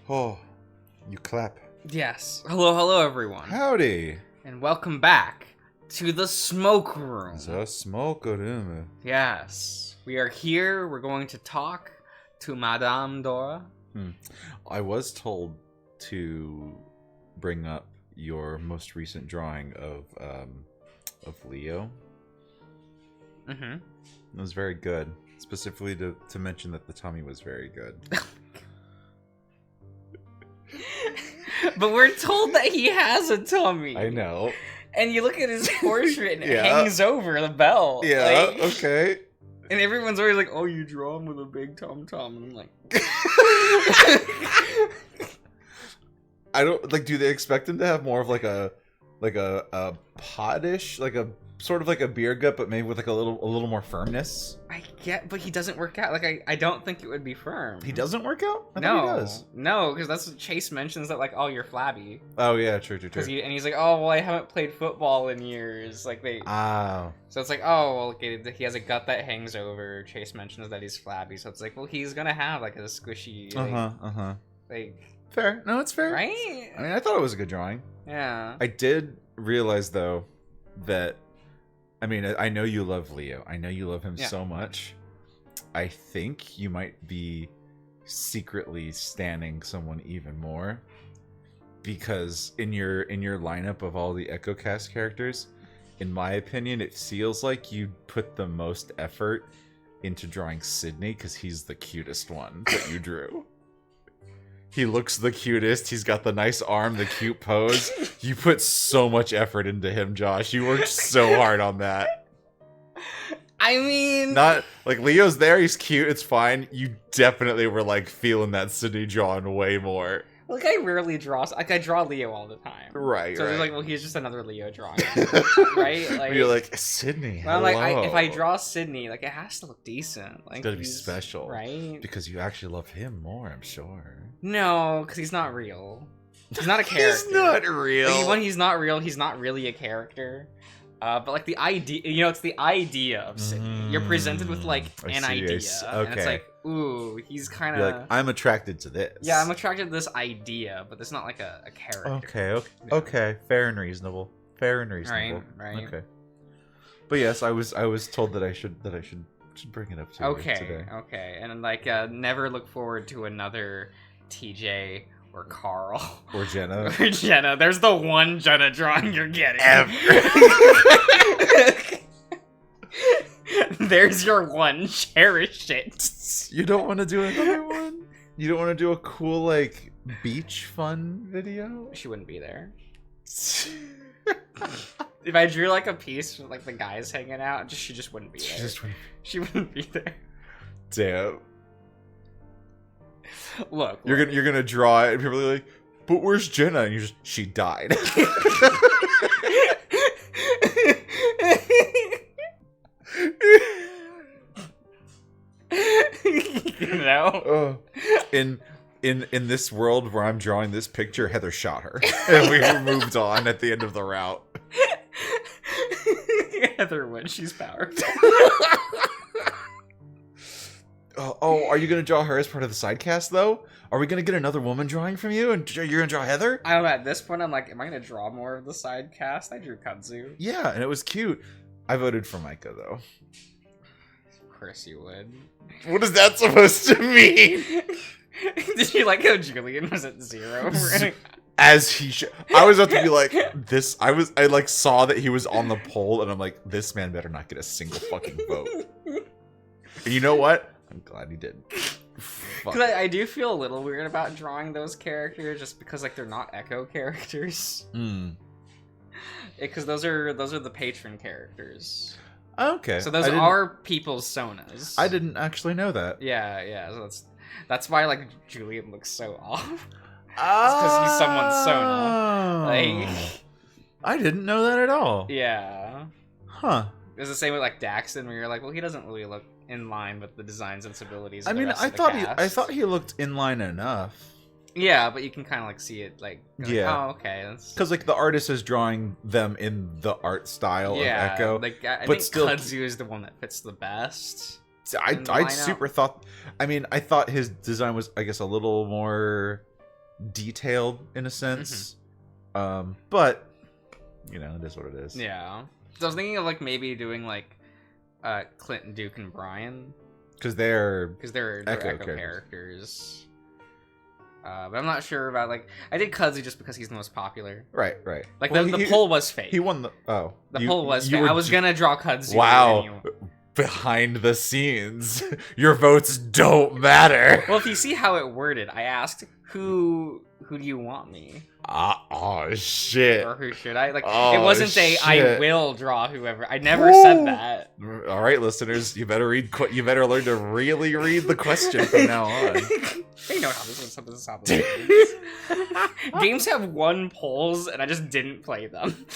Oh, you clap. Yes. Hello, everyone. Howdy. And welcome back to the smoke room. The smoke room. Yes. We are here. We're going to talk to Madame Dora. I was told to bring up your most recent drawing of Leo. Mm-hmm. It was very good. Specifically to mention that the tummy was very good. But we're told that he has a tummy. I know. And you look at his portrait and it Yeah. hangs over the belt. Yeah, Like, okay. And everyone's always like, oh, you draw him with a big tom-tom. And I'm like... I don't like. Do they expect him to have more of like a poddish, like a sort of like a beer gut, but maybe with like a little more firmness? I get, but he doesn't work out. Like, I don't think it would be firm. He doesn't work out. I No, thought he does. no, because that's what Chase mentions that like, oh, you're flabby. Oh yeah, true. And he's like, oh, well, I haven't played football in years. Like Ah. So it's like, oh, well, okay, he has a gut that hangs over. Chase mentions that he's flabby, so it's like, well, he's gonna have like a squishy. Like, Like, Fair. No, it's fair. right? I mean, I thought it was a good drawing. Yeah. I did realize though that, I mean, I know you love Leo. I know you love him so much. I think you might be secretly standing someone even more, because in your lineup of all the EchoCast characters, in my opinion, it feels like you put the most effort into drawing Sydney because he's the cutest one that you drew. He looks the cutest. He's got the nice arm, the cute pose. You put so much effort into him, Josh. You worked so hard on that. I mean, Not like Leo's there. He's cute. It's fine. You definitely were like feeling that Sydney drawing way more. like I rarely draw. Like I draw Leo all the time. Right. So right. it's like, well, he's just another Leo drawing, right? Like But you're like, Sydney. Well, hello. like if I draw Sydney, like it has to look decent. Like It's gotta be he's- special, right? Because you actually love him more, I'm sure. No, because he's not real. He's not a character. He's not real. Like, when he's not real, he's not really a character. But like the idea, it's the idea of Sydney. You're presented with like I an see, idea, okay. and it's like, ooh, he's kind You're of. like, I'm attracted to this. Yeah, I'm attracted to this idea, but it's not like a character. Okay. Fair and reasonable. Right. Okay. But yes, I was told that I should bring it up to you today. Okay, and like never look forward to another TJ or Carl Or Jenna. or Jenna. There's the one Jenna drawing you're getting Ever. There's your one. Cherish it. You don't want to do another one? You don't want to do a cool like beach fun video? She wouldn't be there. If I drew like a piece with like the guys hanging out, she just wouldn't be there. She wouldn't be there. Damn. Look, You're gonna draw it and people are like, but where's Jenna? And you just, she died. you know. In this world where I'm drawing this picture, Heather shot her. And we moved on at the end of the route. Heather wins. She's powered. Oh, are you gonna draw her as part of the sidecast though? Are we gonna get another woman drawing from you, and you're gonna draw Heather? I don't know. At this point, I'm like, am I gonna draw more of the side cast? I drew Kudzu. Yeah, and it was cute. I voted for Micah though. Of course you would. What is that supposed to mean? Did you like how Julian was at 0? As he I was about to be like, this. I like saw that he was on the poll, and I'm like, this man better not get a single fucking vote. And you know what? I'm glad he did. Because I do feel a little weird about drawing those characters, just because like they're not Echo characters. Because those are the patron characters. Okay. So those are people's sonas. I didn't actually know that. Yeah. So that's why like Julian looks so off. Because he's someone's sona. Like, I didn't know that at all. yeah. Huh. It's the same with like Daxton, where you're like, well, he doesn't really look in line with the design sensibilities. I Of the mean, rest I of the thought cast. he looked in line enough. Yeah, but you can kind of like see it, like, Yeah. oh, okay. That's... Because like the artist is drawing them in the art style of Echo. Like, I but think still- Kudzu is the one that fits the best. I lineup. super thought. I mean, I thought his design was, I guess, a little more detailed in a sense. But you know, it is what it is. Yeah. So I was thinking of like maybe doing like Clinton, Duke, and Brian. Because they're Echo characters. But I'm not sure about like I did Cudzy just because he's the most popular. Right. Like the poll was fake. He won the poll was fake. I was gonna draw Cudzy. Wow. Anyway. Behind the scenes, your votes don't matter. Well, if you see how it worded, I asked who do you want me? Oh shit. Or who should I? Like it wasn't shit. I will draw whoever. I never said that. All right, listeners, you better learn to really read the question from now on. They know how this is how this is. Games have won polls, and I just didn't play them.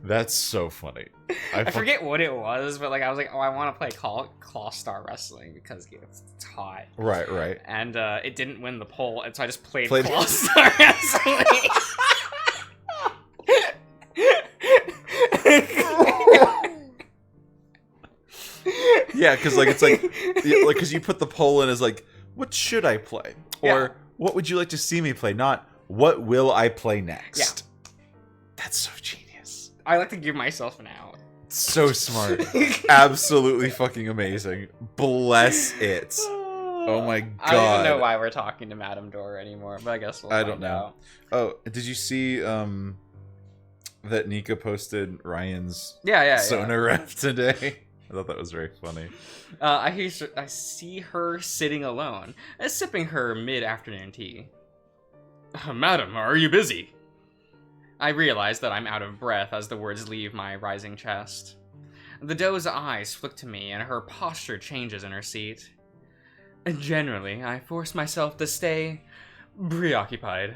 That's so funny. I forget what it was, but like I was like, oh, I want to play Claw Star Wrestling because it's hot. Right. And it didn't win the poll, and so I just played Claw Star Wrestling. Yeah, because like it's like because you put the poll in as like, what should I play, or what would you like to see me play, not what will I play next. Yeah. That's so genius. I like to give myself an out. So smart. Absolutely fucking amazing. Bless it. Oh my god. I don't even know why we're talking to Madame Dora anymore, but I guess we'll find out. Oh, did you see that Nika posted Ryan's Sona ref today? I thought that was very funny. I see her sitting alone, sipping her mid-afternoon tea. Madam, are you busy? I realize that I'm out of breath as the words leave my rising chest. The doe's eyes flick to me, and her posture changes in her seat. Generally, I force myself to stay preoccupied.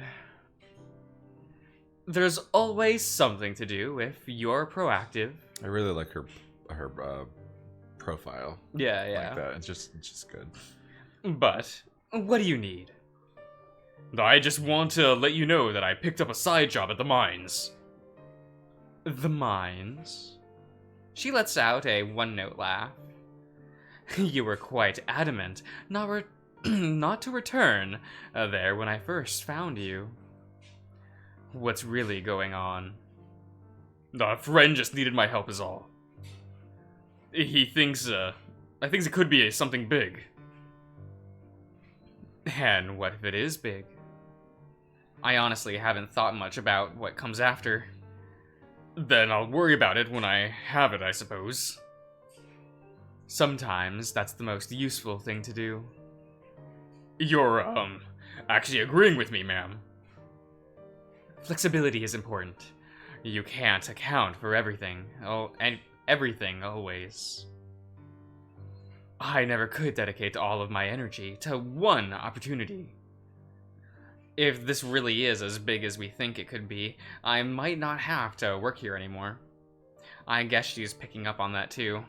There's always something to do if you're proactive. I really like her profile. Yeah. Like that. It's just good. But what do you need? I just want to let you know that I picked up a side job at the mines. The mines? She lets out a one-note laugh. You were quite adamant not to return there when I first found you. What's really going on? A friend just needed my help is all. He thinks, I think it could be something big. And what if it is big? I honestly haven't thought much about what comes after. Then I'll worry about it when I have it, I suppose. Sometimes that's the most useful thing to do. You're, actually agreeing with me, ma'am. Flexibility is important. You can't account for everything. And everything, always. I never could dedicate all of my energy to one opportunity. If this really is as big as we think it could be, I might not have to work here anymore. I guess she's picking up on that too.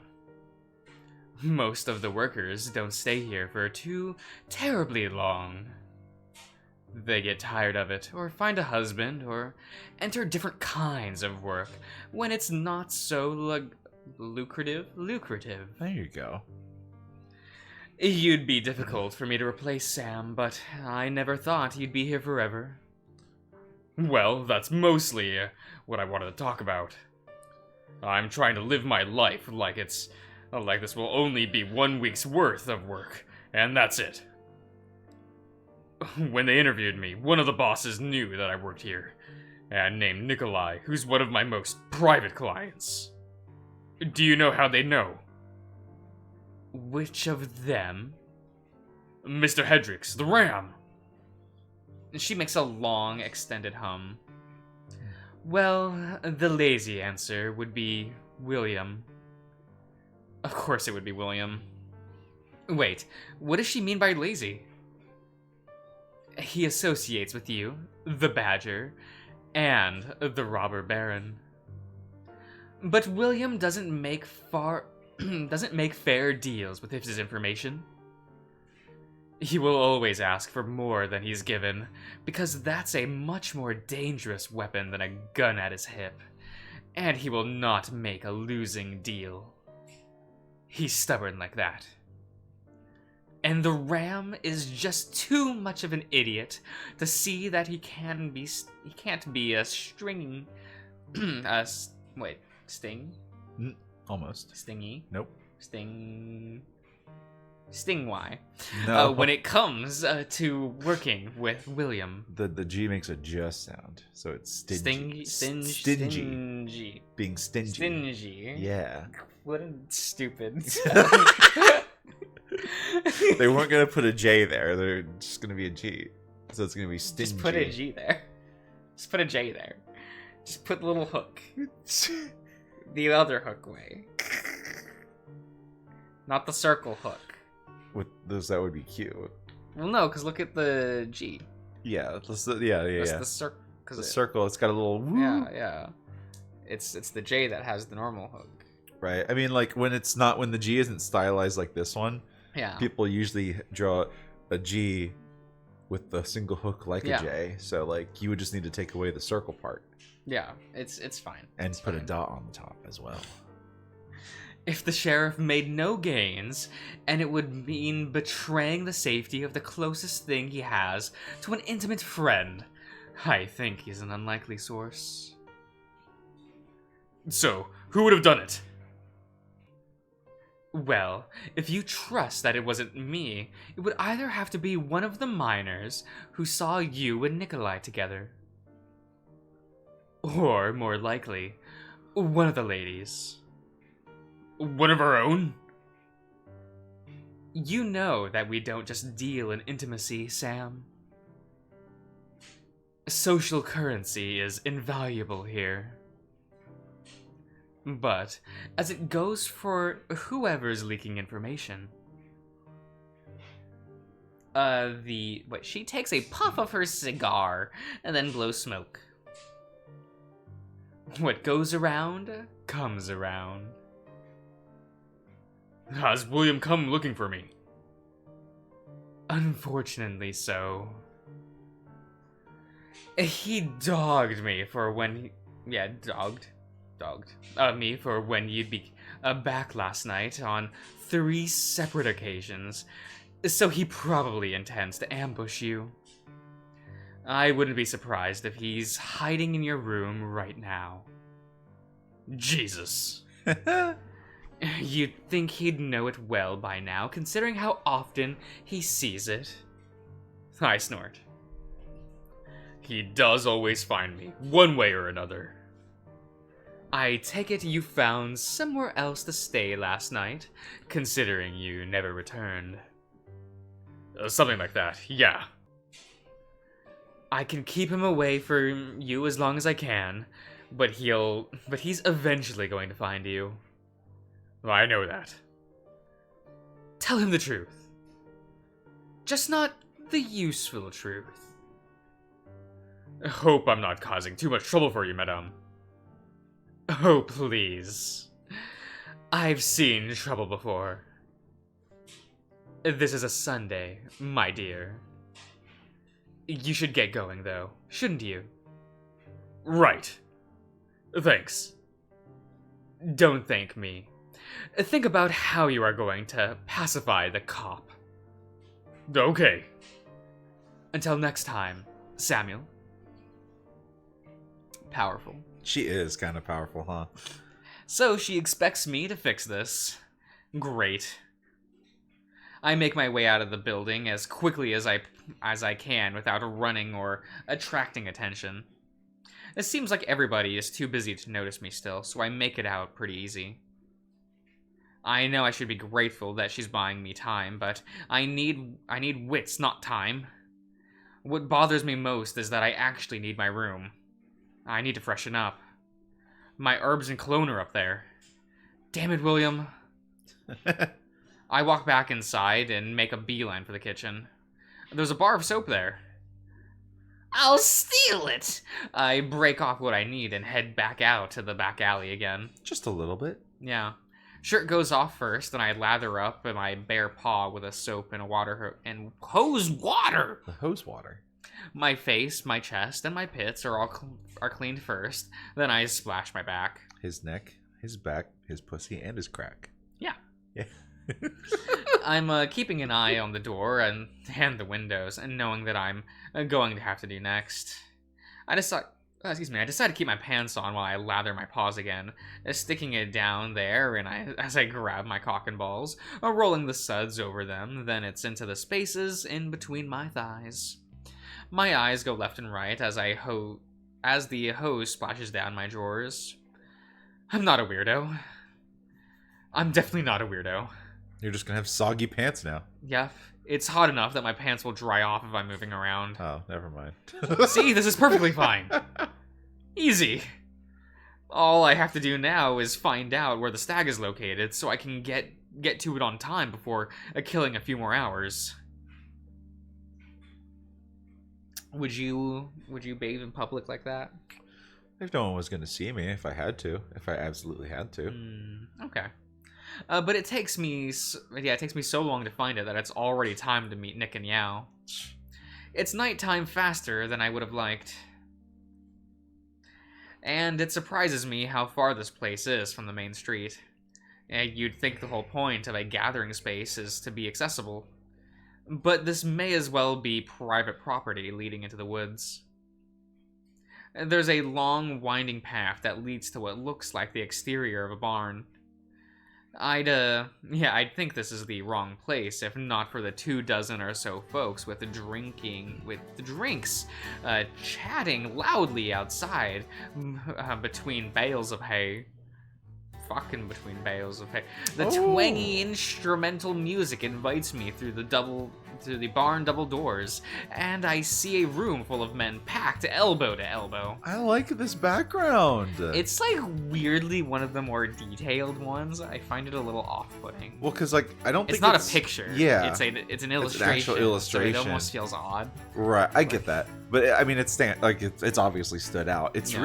Most of the workers don't stay here for too terribly long. They get tired of it, or find a husband, or enter different kinds of work when it's not so lucrative. There you go. You'd be difficult for me to replace Sam, but I never thought you'd be here forever. Well, that's mostly what I wanted to talk about. I'm trying to live my life like this will only be 1 week's worth of work, and that's it. When they interviewed me, one of the bosses knew that I worked here, and named Nikolai, who's one of my most private clients. Do you know how they know? Which of them? Mr. Hedricks, the Ram. She makes a long, extended hum. Well, the lazy answer would be William. Of course it would be William. Wait, what does she mean by lazy? He associates with you, the Badger, and the Robber Baron. But William doesn't make fair deals with his information. He will always ask for more than he's given, because that's a much more dangerous weapon than a gun at his hip, and he will not make a losing deal. He's stubborn like that. And the ram is just too much of an idiot to see that he can't be a stringing sting? Almost. Stingy? Nope. Sting Y. No. When it comes to working with William. The G makes a just sound, so it's stingy. Stingy. Being stingy. Stingy. Yeah. What a stupid. They weren't gonna put a J there. They're just gonna be a G, so it's gonna be stingy. Just put a G there. Just put a J there. Just put the little hook. The other hook way. Not the circle hook. With those, that would be cute. Well, no, because look at the G. Yeah, That's yeah. the circle. The circle, it's got a little woo. Yeah. It's the J that has the normal hook. Right. I mean, like when the G isn't stylized like this one. Yeah. People usually draw a G with the single hook like a J. So like you would just need to take away the circle part. Yeah, it's fine. And put a dot on the top as well. If the sheriff made no gains, and it would mean betraying the safety of the closest thing he has to an intimate friend, I think he's an unlikely source. So, who would have done it? Well, if you trust that it wasn't me, it would either have to be one of the miners who saw you and Nikolai together. Or, more likely, one of the ladies. One of our own? You know that we don't just deal in intimacy, Sam. Social currency is invaluable here. But, as it goes for whoever's leaking information... she takes a puff of her cigar and then blows smoke. What goes around, comes around. Has William come looking for me? Unfortunately so. He dogged me for when dogged me for when you'd be back last night on 3 separate occasions, so he probably intends to ambush you. I wouldn't be surprised if he's hiding in your room right now. Jesus. You'd think he'd know it well by now, considering how often he sees it. I snort. He does always find me, one way or another. I take it you found somewhere else to stay last night, considering you never returned. Something like that, yeah. I can keep him away from you as long as I can, but he's eventually going to find you. I know that. Tell him the truth. Just not the useful truth. Hope I'm not causing too much trouble for you, madame. Oh, please. I've seen trouble before. This is a Sunday, my dear. You should get going, though, shouldn't you? Right. Thanks. Don't thank me. Think about how you are going to pacify the cop. Okay. Until next time, Samuel. Powerful. She is kind of powerful, huh? So she expects me to fix this. Great. I make my way out of the building as quickly as I can without running or attracting attention. It seems like everybody is too busy to notice me still, so I make it out pretty easy. I know I should be grateful that she's buying me time, but I need wits, not time. What bothers me most is that I actually need my room. I need to freshen up. My herbs and cologne are up there. Damn it, William. I walk back inside and make a beeline for the kitchen. There's a bar of soap there. I'll steal it! I break off what I need and head back out to the back alley again. Just a little bit. Yeah. Shirt goes off first, and I lather up in my bare paw with a soap and a water and hose water. The hose water. My face, my chest, and my pits are cleaned first. Then I splash my back. His neck, his back, his pussy, and his crack. Yeah. Yeah. I'm keeping an eye on the door and the windows, and knowing that I'm going to have to do next. I decide to keep my pants on while I lather my paws again, sticking it down there, and as I grab my cock and balls, rolling the suds over them, then it's into the spaces in between my thighs. My eyes go left and right as the hose splashes down my drawers. I'm not a weirdo. I'm definitely not a weirdo. You're just gonna have soggy pants now. Yeah, it's hot enough that my pants will dry off if I'm moving around. Oh, never mind. See, this is perfectly fine. Easy. All I have to do now is find out where the stag is located so I can get to it on time before killing a few more hours. Would you bathe in public like that? If no one was going to see me, if I absolutely had to. Okay. But it takes me so long to find it that it's already time to meet Nick and Yao. It's nighttime faster than I would have liked. And it surprises me how far this place is from the main street. You'd think the whole point of a gathering space is to be accessible. But this may as well be private property leading into the woods. There's a long, winding path that leads to what looks like the exterior of a barn. I'd think this is the wrong place if not for the 24 or so folks with drinks, chatting loudly outside, between bales of hay. Fucking between bales of hay. The twangy instrumental music invites me through the barn double doors, and I see a room full of men packed elbow to elbow. I like this background. It's like weirdly one of the more detailed ones. I find it a little off-putting. Well, because like I don't think it's not a picture. Yeah, it's an illustration. It's an actual illustration. So it almost feels odd. Right, I get that, but I mean, it's obviously stood out. It's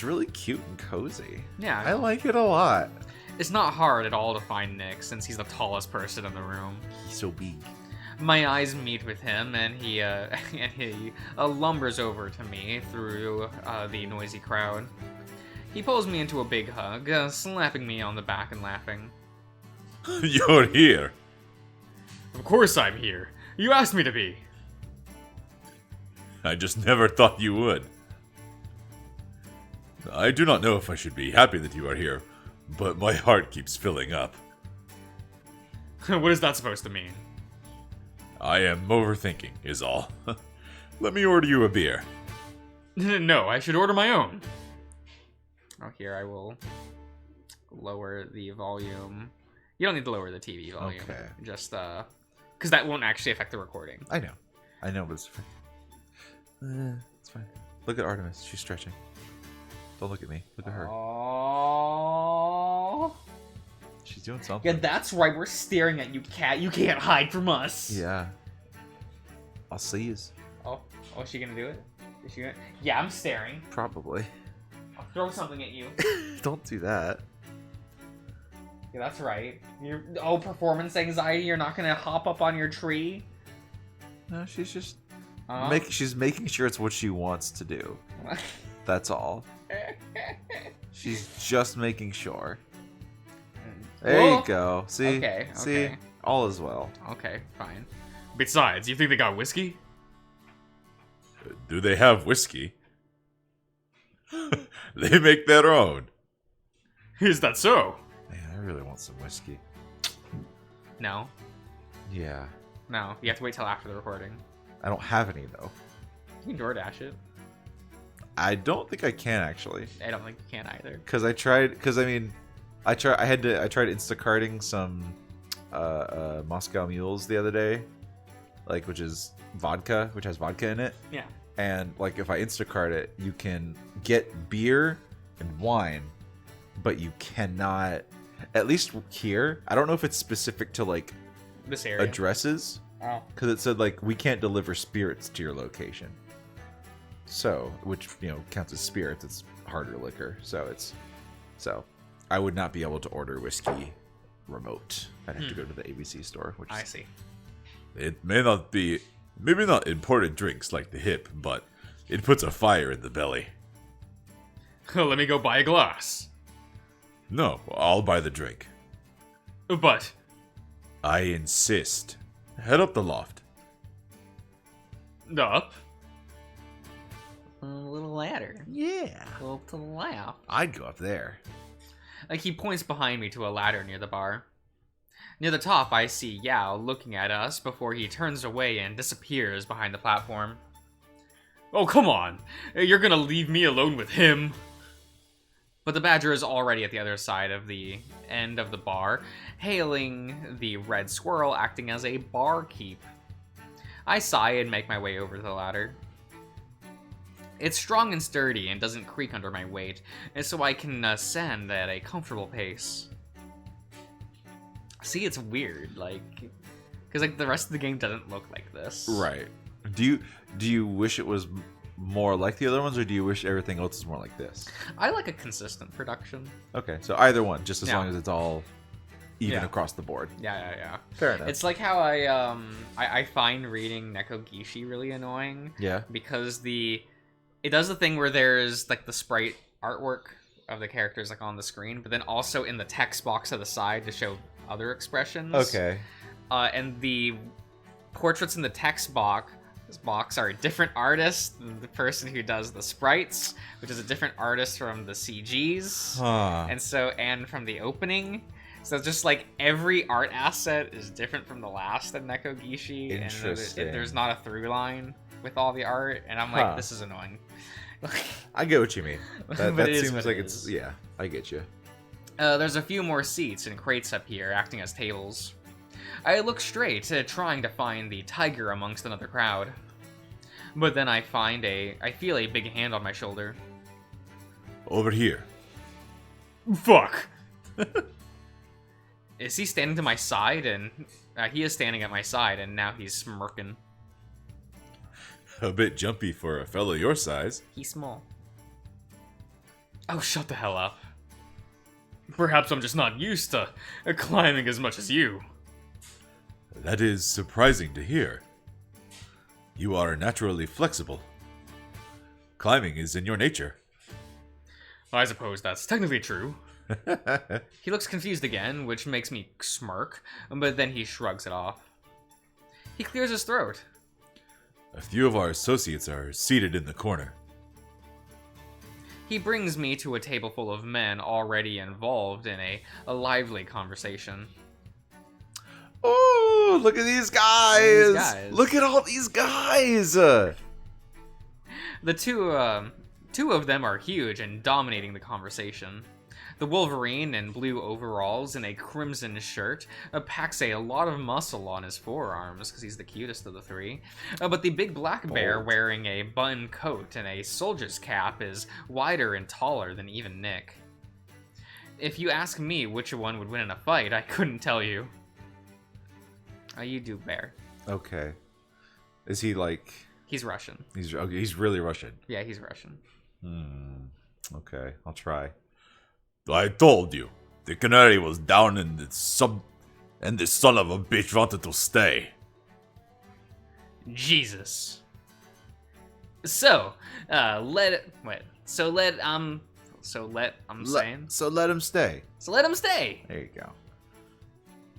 really cute and cozy. Yeah, I like it a lot. It's not hard at all to find Nick since he's the tallest person in the room. He's so big. My eyes meet with him, and he lumbers over to me through the noisy crowd. He pulls me into a big hug, slapping me on the back and laughing. You're here. Of course I'm here. You asked me to be. I just never thought you would. I do not know if I should be happy that you are here, but my heart keeps filling up. What is that supposed to mean? I am overthinking, is all. Let me order you a beer. No, I should order my own. Oh, here I will lower the volume. You don't need to lower the TV volume. Okay. Just, because that won't actually affect the recording. I know, but it's fine. It's fine. Look at Artemis. She's stretching. Don't look at me. Look at her. Aww. She's doing something. Yeah, that's right. We're staring at you, cat. You can't hide from us. Yeah. I'll seize. Oh, is she gonna do it? Is she gonna? Yeah, I'm staring. Probably. I'll throw something at you. Don't do that. Yeah, that's right. Performance anxiety. You're not gonna hop up on your tree. No, she's just she's making sure it's what she wants to do. That's all. She's just making sure. There you go. See? Okay. See? All is well. Okay, fine. Besides, you think they got whiskey? Do they have whiskey? They make their own. Is that so? Man, I really want some whiskey. No. Yeah. No, you have to wait till after the recording. I don't have any, though. You can DoorDash it. I don't think I can, actually. I don't think you can either. I tried Instacarting some Moscow Mules the other day, which has vodka in it. Yeah. And if I Instacart it, you can get beer and wine, but you cannot, at least here, I don't know if it's specific to this area addresses. Oh. Because it said we can't deliver spirits to your location. So, which counts as spirits, it's harder liquor. So I would not be able to order whiskey remote. I'd have to go to the ABC store, which I see. It may not be, maybe not imported drinks like the hip, but it puts a fire in the belly. Let me go buy a glass. No, I'll buy the drink. But I insist. Head up the loft. Up? A little ladder. Yeah. Go up to the left. I'd go up there. Like, he points behind me to a ladder near the bar. Near the top, I see Yao looking at us before he turns away and disappears behind the platform. Oh, come on! You're gonna leave me alone with him? But the badger is already at the other side of the end of the bar, hailing the red squirrel acting as a barkeep. I sigh and make my way over to the ladder. It's strong and sturdy and doesn't creak under my weight, and so I can ascend at a comfortable pace. See, it's weird, like, because like the rest of the game doesn't look like this. Right. Do you wish it was more like the other ones, or do you wish everything else is more like this? I like a consistent production. Okay, so either one, just as Yeah. long as it's all even Yeah. across the board. Yeah. Fair enough. It's like how I find reading Nekogishi really annoying. Yeah. Because it does the thing where there's like the sprite artwork of the characters like on the screen, but then also in the text box to the side to show other expressions. Okay. And the portraits in the text box are a different artist than the person who does the sprites, which is a different artist from the CGs, Huh. and from the opening. So just like every art asset is different from the last of Nekogishi, and Interesting. there's not a through line with all the art, and I'm like, this is annoying. I get what you mean. That But it is seems what like it it's is. yeah. I get you. There's a few more seats and crates up here, acting as tables. I look straight, trying to find the tiger amongst another crowd. But then I feel a big hand on my shoulder. Over here. Fuck! Is he standing to my side? And he is standing at my side, and now he's smirking. A bit jumpy for a fellow your size. He's small. Oh, shut the hell up. Perhaps I'm just not used to climbing as much as you. That is surprising to hear. You are naturally flexible. Climbing is in your nature. I suppose that's technically true. He looks confused again, which makes me smirk, but then he shrugs it off. He clears his throat. A few of our associates are seated in the corner. He brings me to a table full of men already involved in a lively conversation. Oh, look at these guys! These guys. Look at all these guys! The two of them are huge and dominating the conversation. The Wolverine in blue overalls and a crimson shirt packs a lot of muscle on his forearms because he's the cutest of the three. But the big black bear Bold. wearing a button coat and a soldier's cap is wider and taller than even Nick. If you ask me which one would win in a fight, I couldn't tell you. You do, Bear. Okay. Is he like... He's Russian. He's really Russian. Yeah, he's Russian. Okay, I'll try. I told you, the canary was down in the sub, and this son of a bitch wanted to stay. Jesus. So, let him stay. So let him stay. There you go.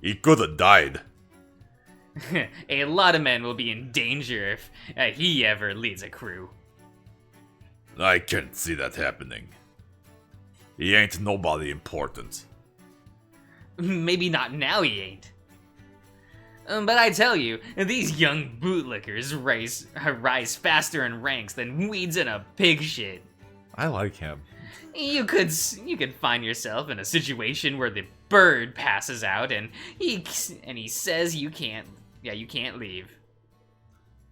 He could have died. A lot of men will be in danger if he ever leads a crew. I can't see that happening. He ain't nobody important. Maybe not now he ain't. But I tell you, these young bootlickers rise faster in ranks than weeds in a pig shit. I like him. You could find yourself in a situation where the bird passes out and he says you can't leave.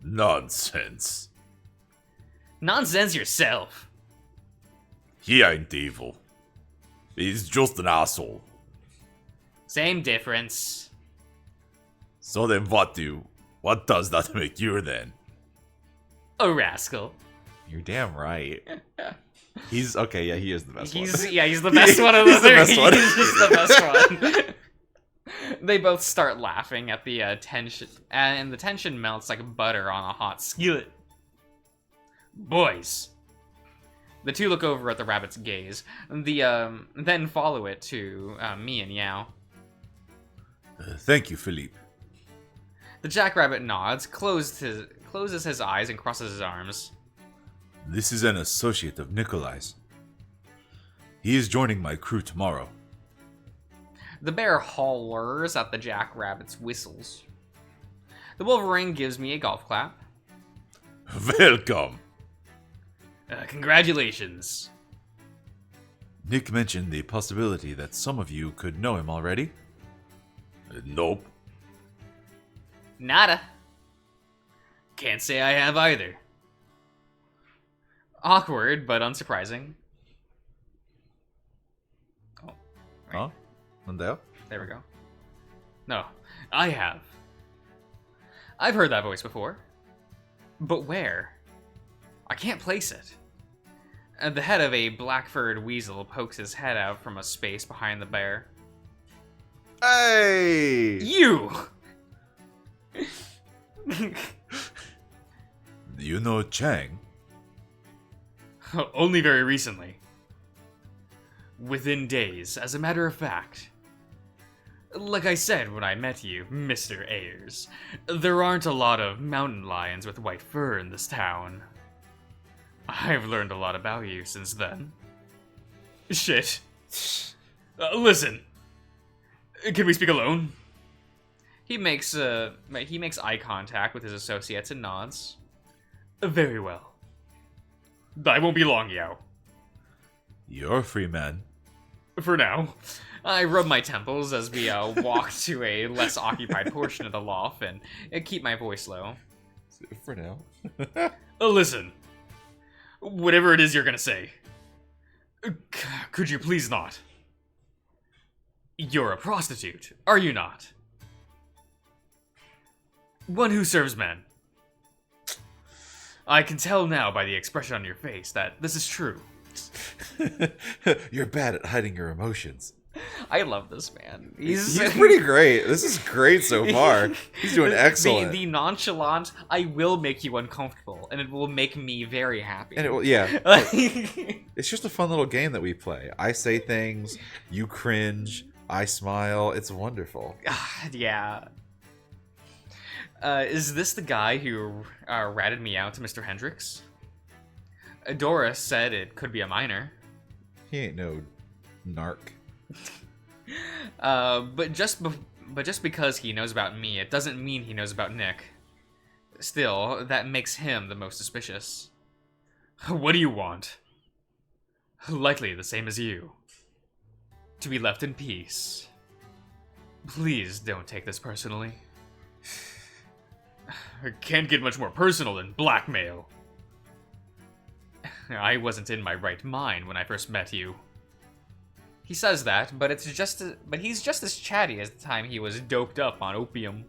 Nonsense. Nonsense yourself. He ain't evil. He's just an asshole. Same difference. So then what does that make you then? A rascal. You're damn right. He's okay. Yeah, he is the best one. He's the best one of the He's the three. best one. He's just the best one. They both start laughing at the tension, and the tension melts like butter on a hot skillet. Boys. The two look over at the rabbit's gaze, then follow it to me and Yao. Thank you, Philippe. The jackrabbit nods, closes his eyes, and crosses his arms. This is an associate of Nikolai's. He is joining my crew tomorrow. The bear hollers at the jackrabbit's whistles. The wolverine gives me a golf clap. Welcome! Congratulations. Nick mentioned the possibility that some of you could know him already. Nope. Nada. Can't say I have either. Awkward, but unsurprising. Oh, right. Huh? Mondeo? There we go. No, I have. I've heard that voice before. But where? I can't place it. The head of a black-furred weasel pokes his head out from a space behind the bear. Hey! You! You know Chang? Only very recently. Within days, as a matter of fact. Like I said when I met you, Mr. Ayers, there aren't a lot of mountain lions with white fur in this town. I've learned a lot about you since then. Shit. Listen. Can we speak alone? He makes eye contact with his associates and nods. Very well. I won't be long, Yao. You're a free man. For now. I rub my temples as we walk to a less occupied portion of the loft and keep my voice low. For now. Listen. Whatever it is you're gonna say. Could you please not? You're a prostitute, are you not? One who serves men. I can tell now by the expression on your face that this is true. You're bad at hiding your emotions. I love this man. He's pretty great. This is great so far. He's doing excellent. The nonchalant, I will make you uncomfortable, and it will make me very happy. And it will, yeah. It's just a fun little game that we play. I say things, you cringe, I smile. It's wonderful. Yeah. Is this the guy who ratted me out to Mr. Hendricks? Dora said it could be a minor. He ain't no narc. But just because he knows about me, it doesn't mean he knows about Nick. Still, that makes him the most suspicious. What do you want? Likely the same as you. To be left in peace. Please don't take this personally. It can't get much more personal than blackmail. I wasn't in my right mind when I first met you. He says that, but he's just as chatty as the time he was doped up on opium.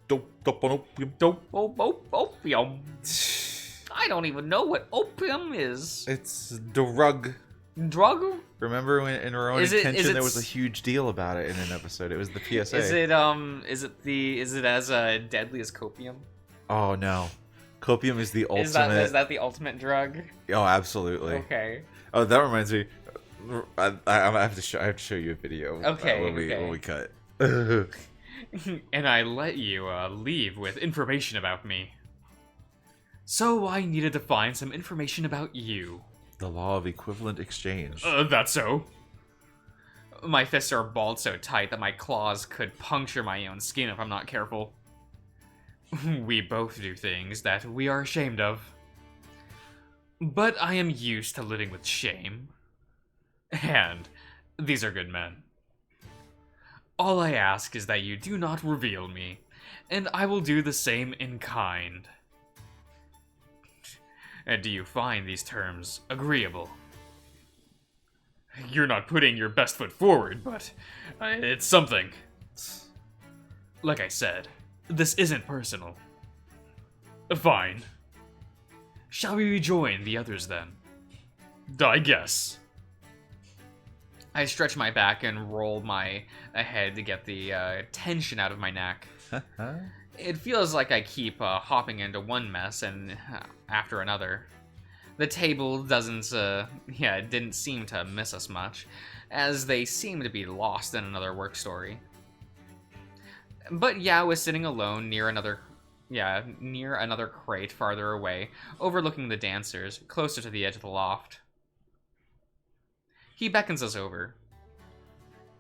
Doped up on opium. Opium. I don't even know what opium is. It's drug. Drug? Remember when in Rurouni Kenshin there was a huge deal about it in an episode? It was the PSA. Is it as deadly as copium? Oh no. Copium is the ultimate. Is that the ultimate drug? Oh, absolutely. Okay. Oh, that reminds me. I have to show you a video. Okay. When we cut. And I let you leave with information about me. So I needed to find some information about you. The law of equivalent exchange. That's so. My fists are balled so tight that my claws could puncture my own skin if I'm not careful. We both do things that we are ashamed of. But I am used to living with shame. And these are good men. All I ask is that you do not reveal me, and I will do the same in kind. And do you find these terms agreeable? You're not putting your best foot forward, but it's something. Like I said, this isn't personal. Fine. Shall we rejoin the others then? I guess. I stretch my back and roll my head to get the tension out of my neck. It feels like I keep hopping into one mess and after another. The table didn't seem to miss us much, as they seem to be lost in another work story. But Yao is sitting alone near another crate farther away, overlooking the dancers, closer to the edge of the loft. He beckons us over.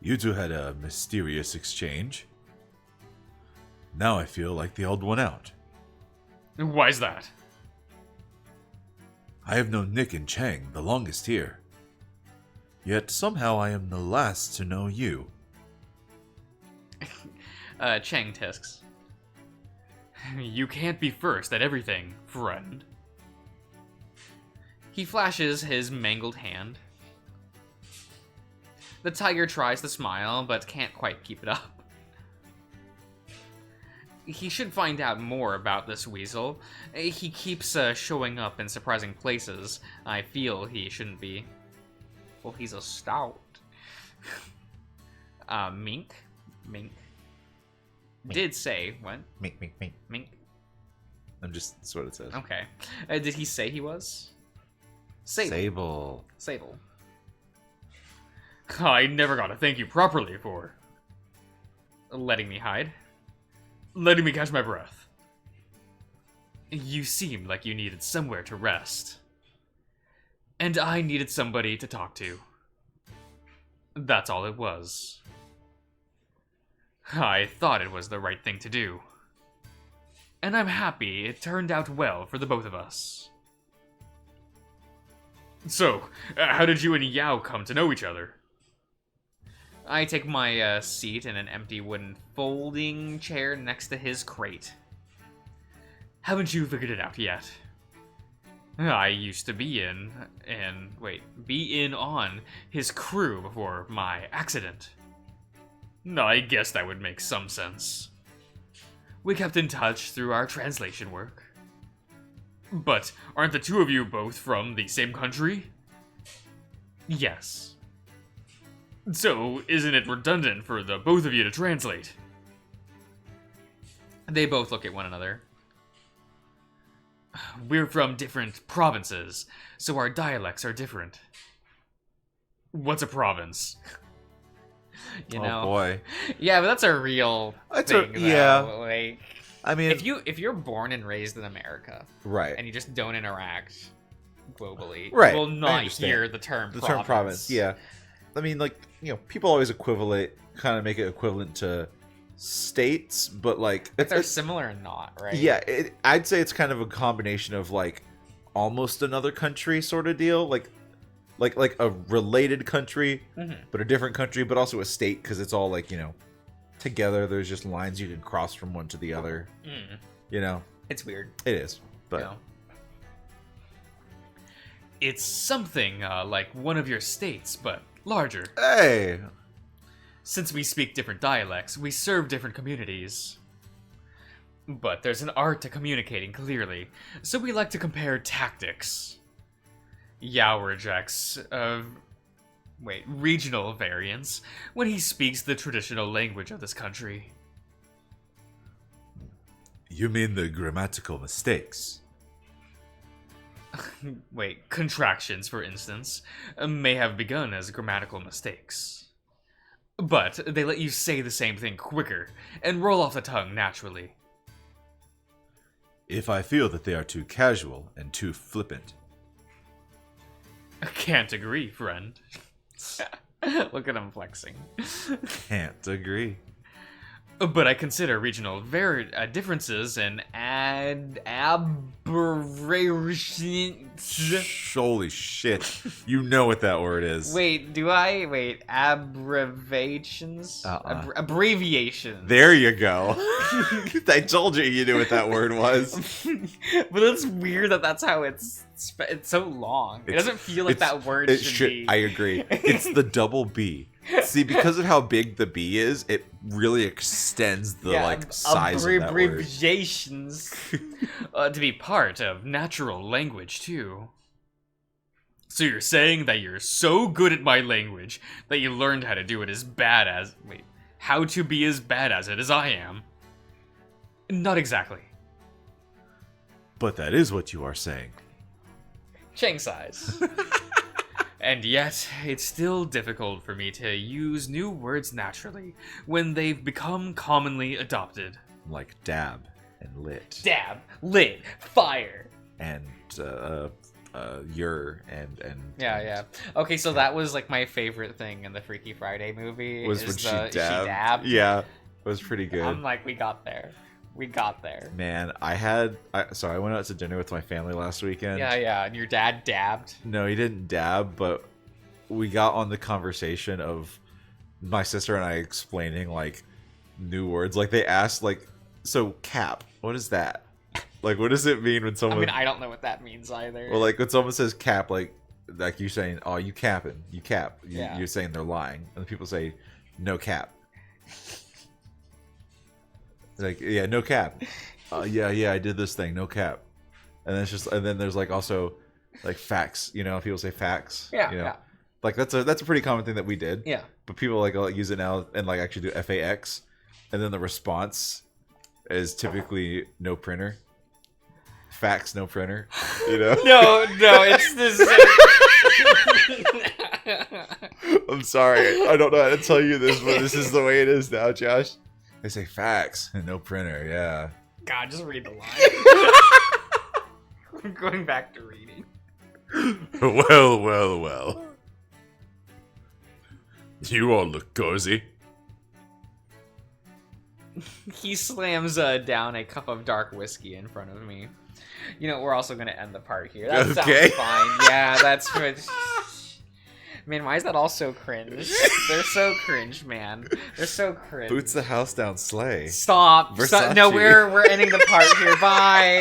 You two had a mysterious exchange. Now I feel like the odd one out. Why's that? I have known Nick and Chang the longest here. Yet somehow I am the last to know you. Chang tisks. You can't be first at everything, friend. He flashes his mangled hand. The tiger tries to smile, but can't quite keep it up. He should find out more about this weasel. He keeps showing up in surprising places. I feel he shouldn't be. Well, he's a stout. Mink? Did say, what? Mink. That's what it says. Okay. Did he say he was? Sable. I never got to thank you properly for letting me hide. Letting me catch my breath. You seemed like you needed somewhere to rest. And I needed somebody to talk to. That's all it was. I thought it was the right thing to do. And I'm happy it turned out well for the both of us. So, how did you and Yao come to know each other? I take my seat in an empty wooden folding chair next to his crate. Haven't you figured it out yet? I used to be on his crew before my accident. I guess that would make some sense. We kept in touch through our translation work. But aren't the two of you both from the same country? Yes. So, isn't it redundant for the both of you to translate? They both look at one another. We're from different provinces, so our dialects are different. What's a province? Oh boy. Yeah, but that's a real thing. Yeah. Like, I mean, if you're born and raised in America, right, and you just don't interact globally, right, you will not hear the term province. Yeah. I mean, like, people always kind of make it equivalent to states, but like they're similar and not, right? Yeah, I'd say it's kind of a combination of like almost another country sort of deal, like a related country, but a different country, but also a state because it's all like together. There's just lines you can cross from one to the other. It's weird. It is, but it's something like one of your states, but larger. Hey! Since we speak different dialects, we serve different communities. But there's an art to communicating clearly, so we like to compare tactics. Yao rejects, regional variants when he speaks the traditional language of this country. You mean the grammatical mistakes? Contractions, for instance, may have begun as grammatical mistakes. But they let you say the same thing quicker and roll off the tongue naturally. If I feel that they are too casual and too flippant. Can't agree, friend. Look at him flexing. Can't agree. But I consider regional differences and aberrations. Holy shit. You know what that word is. Abbreviations? Abbreviations. There you go. I told you knew what that word was. But it's weird that's how it's so long. It doesn't feel like that word should be. I agree. It's the double B. See, because of how big the B is, it really extends the size of that word. Abbreviations to be part of natural language too. So you're saying that you're so good at my language that you learned how to do it how to be as bad as it as I am? Not exactly. But that is what you are saying. Chang sighs. And yet, it's still difficult for me to use new words naturally when they've become commonly adopted. Like dab and lit. Dab, lit, fire. And your and Yeah. Okay, so that was like my favorite thing in the Freaky Friday movie. Was is when she she dabbed. Yeah, it was pretty good. I'm like, we got there. Man, I went out to dinner with my family last weekend. Yeah, and your dad dabbed. No, he didn't dab, but we got on the conversation of my sister and I explaining like new words. Like they asked like, so cap, what is that? Like, what does it mean when someone... I mean, I don't know what that means either. Well, like when someone says cap, like you're saying, oh, you capping, you cap. Yeah. You're saying they're lying. And people say, no cap. Like, yeah, no cap. Yeah, I did this thing, no cap. And then it's just, and then there's like also like facts. You know, people say facts. Yeah, you know? yeah. Like that's a pretty common thing that we did. Yeah. But people like use it now and like actually do FAX, and then the response is typically no printer. Facts, no printer. You know. No, it's this. I'm sorry, I don't know how to tell you this, but this is the way it is now, Josh. They say facts and no printer. Yeah. God, just read the line. I'm going back to reading. Well. You all look cozy. He slams down a cup of dark whiskey in front of me. You know, we're also going to end the part here. That Okay. sounds fine. Yeah, that's good. Man, why is that all so cringe? They're so cringe, man. They're so cringe. Boots the house down, slay. Stop. Versace. No, we're ending the part here. Bye.